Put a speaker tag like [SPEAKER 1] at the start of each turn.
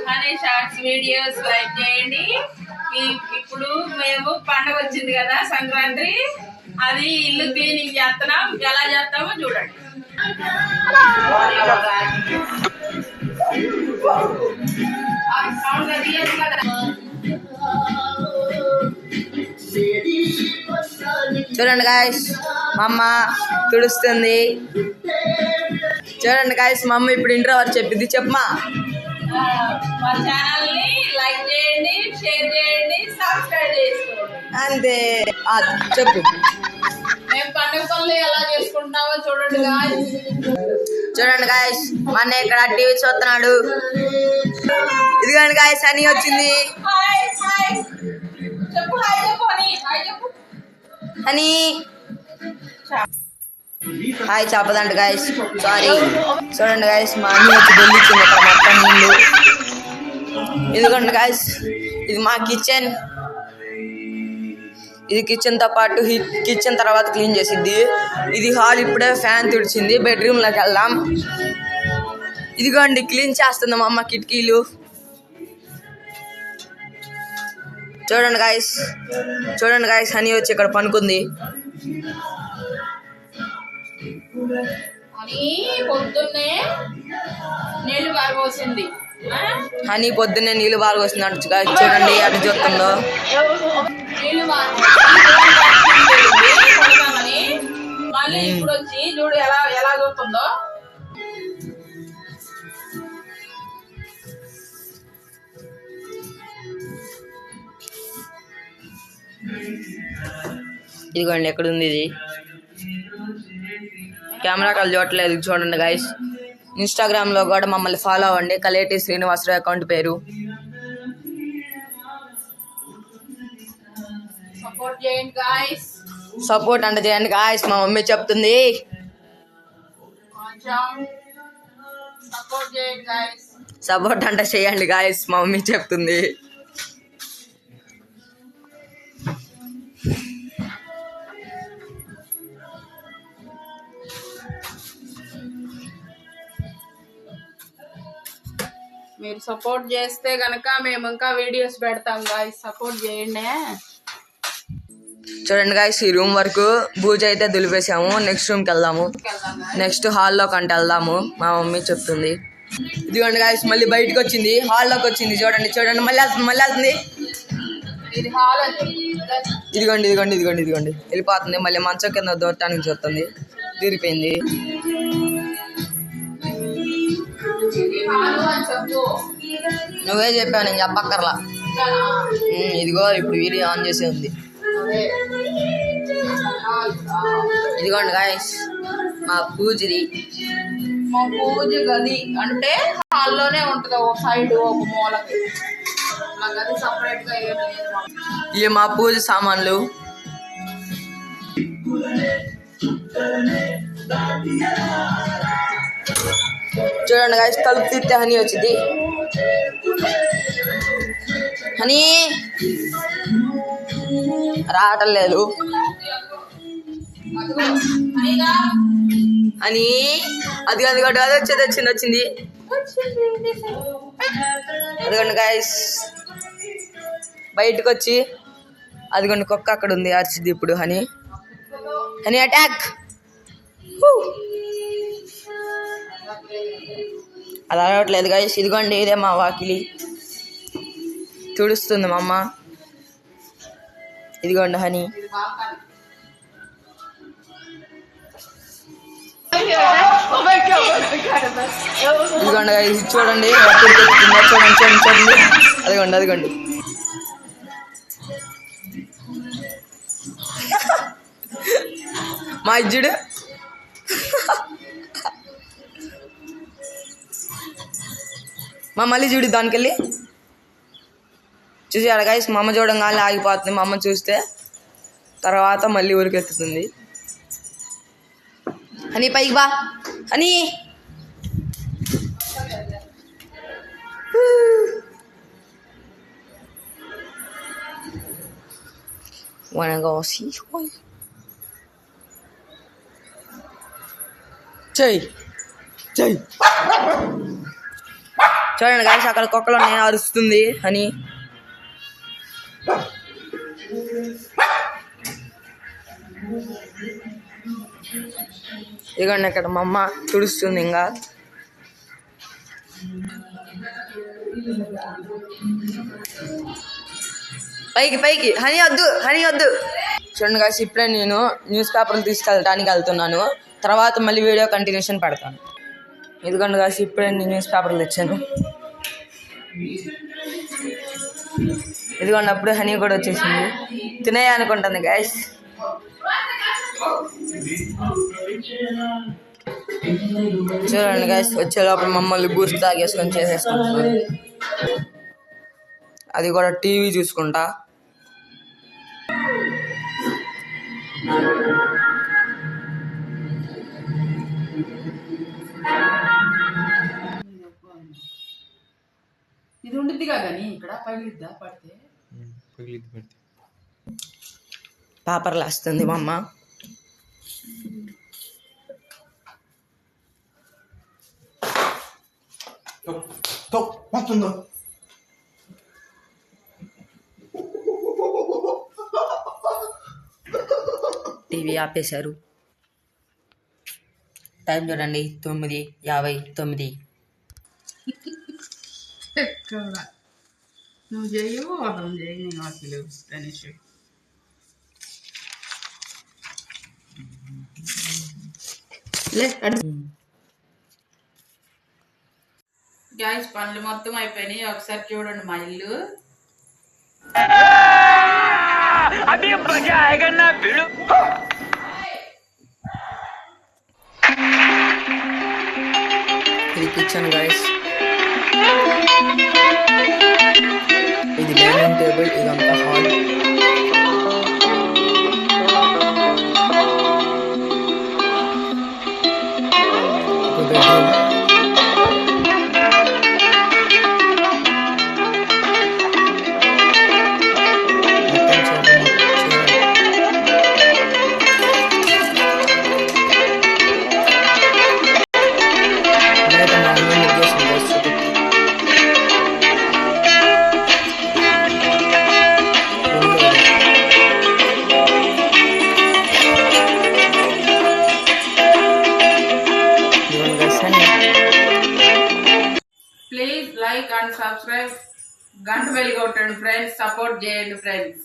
[SPEAKER 1] Honey shorts videos like చేయండి. ఇప్పుడు మేము పండుగ వచ్చింది కదా సంక్రాంతి, అది ఇల్లు క్లీనింగ్ చేస్తున్నాం. ఎలా చేస్తామో చూడండి.
[SPEAKER 2] చూడండి గాయస్, మా అమ్మ తుడుస్తుంది. చూడండి గాయస్, మా అమ్మ ఇప్పుడు ఇంట్రో వారు చెప్పింది. చెప్పమా.
[SPEAKER 1] మా ఛానల్ ని లైక్ చేయండి, షేర్ చేయండి, సబ్స్క్రైబ్ చేసుకోండి.
[SPEAKER 2] అంతే. చెప్పు.
[SPEAKER 1] మేము పండుగ పనులు ఎలా చేసుకుంటున్నామో చూడండి గాయస్.
[SPEAKER 2] చూడండి గాయస్, మా అన్న ఇక్కడ టీవీ చూస్తున్నాడు. ఇదిగోండి గాయస్, అని వచ్చింది.
[SPEAKER 1] చెప్పు హాయ్ చెప్పు అని. హాయ్ చెప్పు
[SPEAKER 2] అని. హాయ్ చెప్పదంట గాయస్, సారీ. చూడండి గాయస్, మా అన్ని వచ్చి బెల్లిచ్చింది ఇక్కడ మొత్తం నీళ్ళు. ఇదిగోండి గాయస్, ఇది మా కిచెన్. ఇది కిచెన్ తో పాటు కిచెన్ తర్వాత క్లీన్ చేసిద్ది. ఇది హాల్, ఇప్పుడే ఫ్యాన్ తుడిచింది. బెడ్రూమ్ లోకి వెళ్దాం. ఇదిగోండి క్లీన్ చేస్తుంది మా అమ్మ కిటికీలు. చూడండి గాయస్, చూడండి గాయస్, హనీ వచ్చి ఇక్కడ పనుకుంది.
[SPEAKER 1] పొద్దున్నే నీళ్లు బారబోసింది.
[SPEAKER 2] హనీ పొద్దున్నే నీళ్ళు బాగా వస్తుంది. చూడండి అటు చూస్తుందో.
[SPEAKER 1] నీళ్లు మళ్ళీ ఇప్పుడు వచ్చి చూడు ఎలా చూస్తుందో.
[SPEAKER 2] ఇదిగోండి ఎక్కడ ఉంది ఇది. కెమెరా కాల్ చూడట్లేదు. చూడండి గైస్, ఇన్స్టాగ్రామ్ లో కూడా మమ్మల్ని ఫాలో అవ్వండి. కలేటి శ్రీనివాసరావు అకౌంట్ పేరు.
[SPEAKER 1] సపోర్ట్ చేయండి గాయ్స్.
[SPEAKER 2] సపోర్ట్ అంటే చేయండి గాయ్స్, మా మమ్మీ చెప్తుంది. సపోర్ట్ అంటే చేయండి గాయ్స్, మా మమ్మీ చెప్తుంది.
[SPEAKER 1] మీరు సపోర్ట్ చేస్తే గనక మేము ఇంకా వీడియోస్ పెడతాం గాయ్స్. సపోర్ట్ చేయండి.
[SPEAKER 2] చూడండి గాయ్స్, ఈ రూమ్ వరకు బూజ అయితే దులిపేసాము. నెక్స్ట్ రూమ్కి వెళ్దాము. నెక్స్ట్ హాల్లో కంటే వెళ్దాము, మా మమ్మీ చెప్తుంది. ఇదిగోండి గాయ్స్, మళ్ళీ బయటకు వచ్చింది, హాల్లోకి వచ్చింది. చూడండి చూడండి, మళ్ళీ వెళ్తుంది. ఇదిగోండి ఇదిగోండి ఇదిగోండి ఇదిగోండి వెళ్ళిపోతుంది. మళ్ళీ మంచం కింద దూరటానికి చూస్తుంది. తీరిపోయింది. నువ్వే చెప్పావు, నేను చెప్పక్కర్లా. ఇదిగో ఇప్పుడు వీడియో ఆన్ చేసే ఉంది. ఇదిగోండి గాయస్, మా పూజది.
[SPEAKER 1] మా పూజ గది అంటే హాల్లోనే ఉంటది, ఒక సైడ్ ఒక మూలకి. మా గది సపరేట్ గా ఏం లేదు.
[SPEAKER 2] ఇవి మా పూజ సామాన్లు. చూడండి గాయస్, తలుపు తీస్తే హనీ వచ్చింది. హనీ రావటం లేదు. అని అది అదిగోండి, అది వచ్చింది. అదిగోండి గాయస్, బయటకు వచ్చి అదిగోండి కుక్క అక్కడ ఉంది, అరిచింది ఇప్పుడు. Honey attack. అది అరవట్లేదు గాయస్. ఇదిగోండి, ఇదే మా వాకిలి. తుడుస్తుంది మా అమ్మ. ఇదిగోండి హనీ. ఇదిగోండి గాయస్, చూడండి చూడండి. అదిగోండి మా ఇజ్జుడు. మా మళ్ళీ చూడు దానికి వెళ్ళి చూసాడు గాయస్. మా అమ్మ చూడంగానే ఆగిపోతుంది. మా అమ్మ చూస్తే తర్వాత మళ్ళీ ఊరికెత్తుతుంది. హనీ పైకి బా. Honey wanna go see one? Jay. చూడండి గాయస్ అక్కడ కుక్కలు ఉన్నాయి, అరుస్తుంది అని. ఇదిగోండి ఇక్కడ మా అమ్మ తుడుస్తుంది ఇంకా. పైకి పైకి హనీ వద్దు. చూడండి గాయస్ ఇప్పుడే నేను న్యూస్ పేపర్లు తీసుకెళ్ళడానికి వెళ్తున్నాను, తర్వాత మళ్ళీ వీడియో కంటిన్యూషన్ పెడతాను. ఇదిగోండి గాయస్ ఇప్పుడే నేను న్యూస్ పేపర్లు తెచ్చాను. ఇదిగోండి అప్పుడే హనీ కూడా వచ్చేసింది, తినేయ అనుకుంటుంది గాయస్. చూడండి గాయస్ వచ్చే లోపల మమ్మల్ని బూస్ట్ తాగేసుకొని చేసేసుకుంటున్నాను, అది కూడా టీవీ చూసుకుంటా.
[SPEAKER 1] ఇది ఉండిద్దిగా కానీ ఇక్కడ పగిలిద్దా పడితే
[SPEAKER 2] పేపర్లు వేస్తుంది మా అమ్మ. టీవీ ఆపేశారు. టైం చూడండి 9:59.
[SPEAKER 1] నువ్వు చేయవు అర్థం చేయి, నేను అసలు గణేష్. గ్యాస్ పనులు మొత్తం అయిపోయినాయి, ఒకసారి చూడండి మా ఇల్లు.
[SPEAKER 2] ఇది కిచెన్ గాయస్, ఇది డైనింగ్ టేబుల్, ఇదంతా hall. Bedroom.
[SPEAKER 1] Please like and subscribe, గంట బెల్ కొట్టండి ఫ్రెండ్స్, సపోర్ట్ చేయండి ఫ్రెండ్స్.